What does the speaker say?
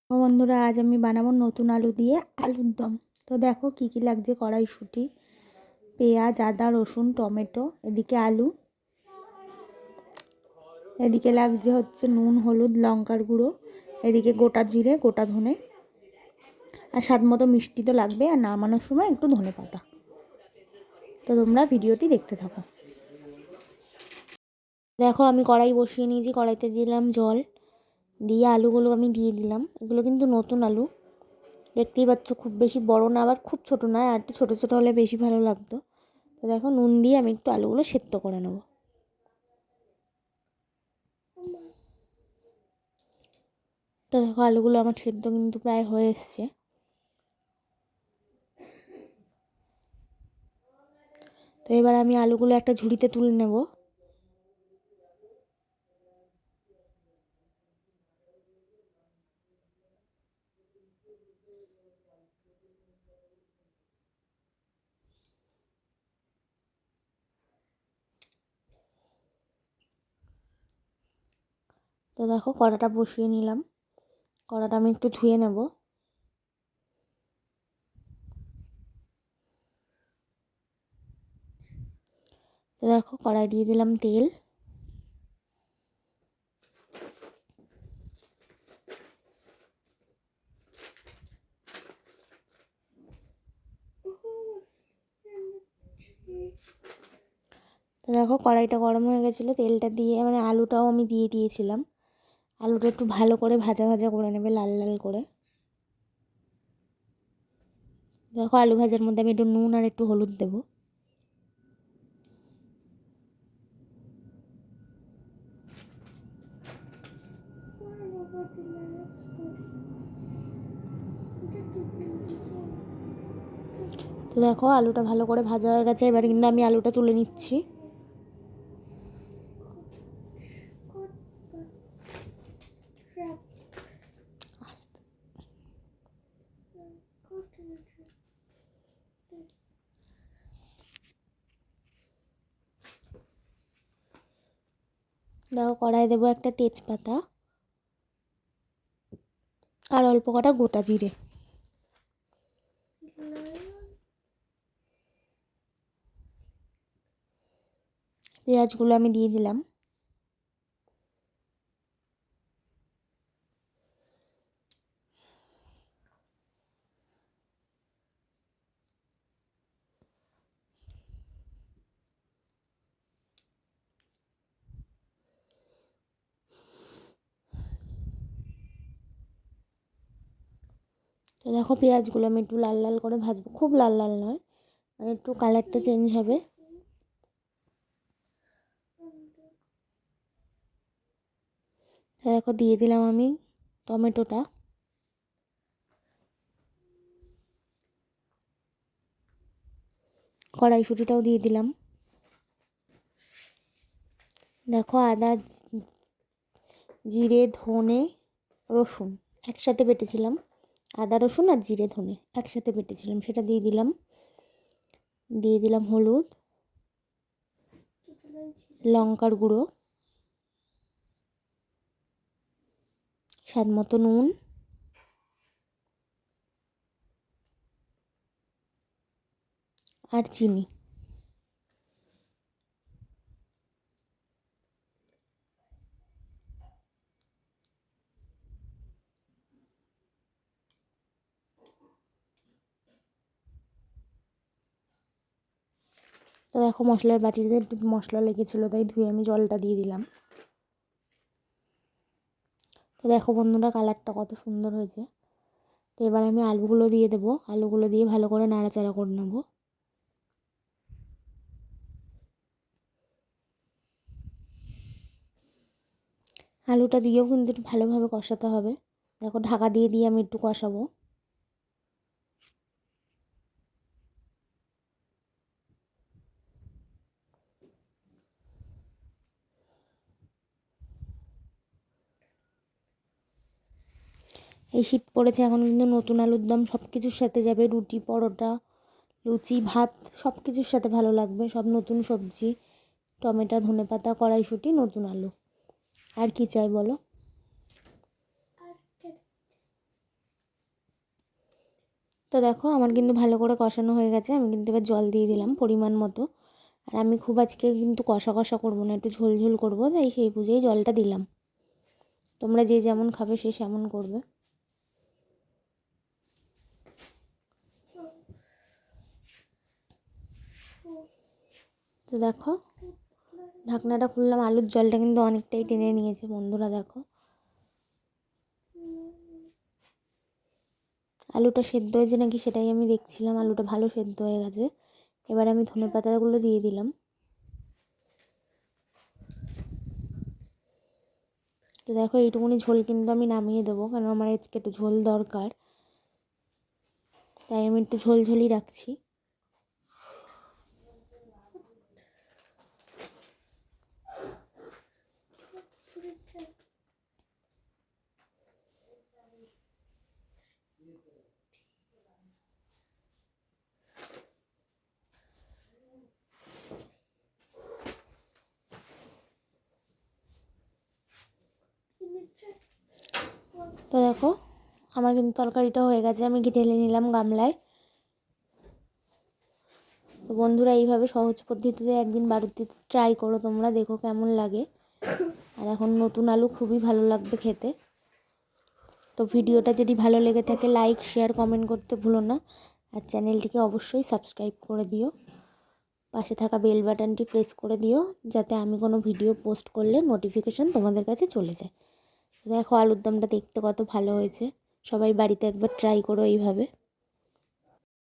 বন্ধুরা, আজ আমি বানাবো নতুন আলু দিয়ে আলুর দম। তো দেখো কি কি লাগছে: কড়াইশুঁটি, পেঁয়াজ, আদা, রসুন, টমেটো, এদিকে আলু, এদিকে লাগছে হচ্ছে নুন, হলুদ, লঙ্কার গুঁড়ো, এদিকে গোটা জিরে, গোটা ধনে, আর স্বাদ মতো মিষ্টি তো লাগবে, আর নামানোর সময় একটু ধনে পাতা। তো তোমরা ভিডিওটি দেখতে থাকো। দেখো আমি কড়াই বসিয়ে নিয়েছি, কড়াইতে দিলাম জল, দিয়ে আলুগুলো আমি দিয়ে দিলাম। এগুলো কিন্তু নতুন আলু, দেখতেই পাচ্ছ, খুব বেশি বড় না আবার খুব ছোট নয়, আর একটু ছোটো ছোটো হলে বেশি ভালো লাগতো। তো দেখো নুন দিয়ে আমি একটু আলুগুলো সেদ্ধ করে নেব। তো দেখো আলুগুলো আমার সেদ্ধ কিন্তু প্রায় হয়ে এসছে। তো এবার আমি আলুগুলো একটা ঝুড়িতে তুলে নেব। তো দেখো কড়াটা বসিয়ে নিলাম, কড়াটা আমি একটু ধুয়ে নেব। তো দেখো কড়াই দিয়ে দিলাম তেল, তো দেখো কড়াইটা গরম হয়ে গেছিলো, তেলটা দিয়ে মানে আলুটাও আমি দিয়ে দিয়েছিলাম। আলুটা একটু ভালো করে ভাজা ভাজা করে নেবে, লাল লাল করে। দেখো আলু ভাজার মধ্যে আমি একটু নুন আর একটু হলুদ দেবো। তো দেখো আলুটা ভালো করে ভাজা হয়ে গেছে, এবার কিন্তু আমি আলুটা তুলে নিচ্ছি। দেখো কড়াই দেবো একটা তেজপাতা আর অল্প কটা গোটা জিরে। পেঁয়াজগুলো আমি দিয়ে দিলাম। তো দেখো পেঁয়াজগুলো আমি একটু লাল লাল করে ভাজবো, খুব লাল লাল নয়, মানে একটু কালারটা চেঞ্জ হবে। দেখো দিয়ে দিলাম আমি টমেটোটা, কড়াইশুঁটিটাও দিয়ে দিলাম। দেখো আদা, জিরে, ধনে, রসুন একসাথে বেটেছিলাম, আদা রসুন আর জিরে ধনে একসাথে বেটেছিলাম, সেটা দিয়ে দিলাম। দিয়ে দিলাম হলুদ, লঙ্কার গুঁড়ো, স্বাদ মতো নুন, আর চিনি। তো দেখো মশলার বাটিতে একটু মশলা লেগেছিলো, তাই ধুয়ে আমি জলটা দিয়ে দিলাম। তো দেখো বন্ধুরা কালারটা কত সুন্দর হয়েছে। তো এবার আমি আলুগুলো দিয়ে দেবো, আলুগুলো দিয়ে ভালো করে নাড়াচাড়া করে নেবো। আলুটা দিয়েও কিন্তু একটু ভালোভাবে কষাতে হবে। দেখো ঢাকা দিয়ে দিয়ে আমি একটু কষাবো। এই শীত পড়েছে, এখন কিন্তু নতুন আলুর দম সব কিছুর সাথে যাবে, রুটি, পরোটা, লুচি, ভাত সব কিছুর সাথে ভালো লাগবে। সব নতুন সবজি, টমেটো, ধনেপাতা, কড়াইশুঁটি, নতুন আলু, আর কি চাই বলো। তো দেখো আমার কিন্তু ভালো করে কষানো হয়ে গেছে, আমি কিন্তু এবার জল দিয়ে দিলাম পরিমাণ মতো। আর আমি খুব আজকে কিন্তু কষা কষা করবো না, একটু ঝোল ঝোল করবো, তাই সেই বুঝেই জলটা দিলাম। তোমরা যে যেমন খাবে সে সেমন করবে। তো দেখো ঢাকনাটা খুললাম, আলুর জলটা কিন্তু অনেকটাই টেনে নিয়েছে বন্ধুরা। দেখো আলুটা সেদ্ধ হয়েছে নাকি সেটাই আমি দেখছিলাম, আলুটা ভালো সেদ্ধ হয়ে গেছে। এবার আমি ধনেপাতাগুলো দিয়ে দিলাম। তো দেখো এইটুকুনি ঝোল কিন্তু আমি নামিয়ে দেবো, কারণ আমার আজকে একটু ঝোল দরকার, তাই আমি একটু ঝোল ঝোলই রাখছি। তো দেখো আমার কিন্তু তরকারিটা হয়ে গেছে, আমি ঢেলে নিলাম গামলায়। তো বন্ধুরা এইভাবে সহজ পদ্ধতিতে একদিন বাড়িতে ট্রাই করো তোমরা, দেখো কেমন লাগে। আর এখন নতুন আলু খুবই ভালো লাগবে খেতে। তো ভিডিওটা যদি ভালো লেগে থাকে লাইক শেয়ার কমেন্ট করতে ভুলো না, আর চ্যানেলটিকে অবশ্যই সাবস্ক্রাইব করে দিও। পাশে থাকা বেল বাটনটি প্রেস করে দিও, যাতে আমি কোনো ভিডিও পোস্ট করলে নোটিফিকেশান তোমাদের কাছে চলে যায়। দেখো আলুর দমটা দেখতে কত ভালো হয়েছে, সবাই বাড়িতে একবার ট্রাই করো এইভাবে।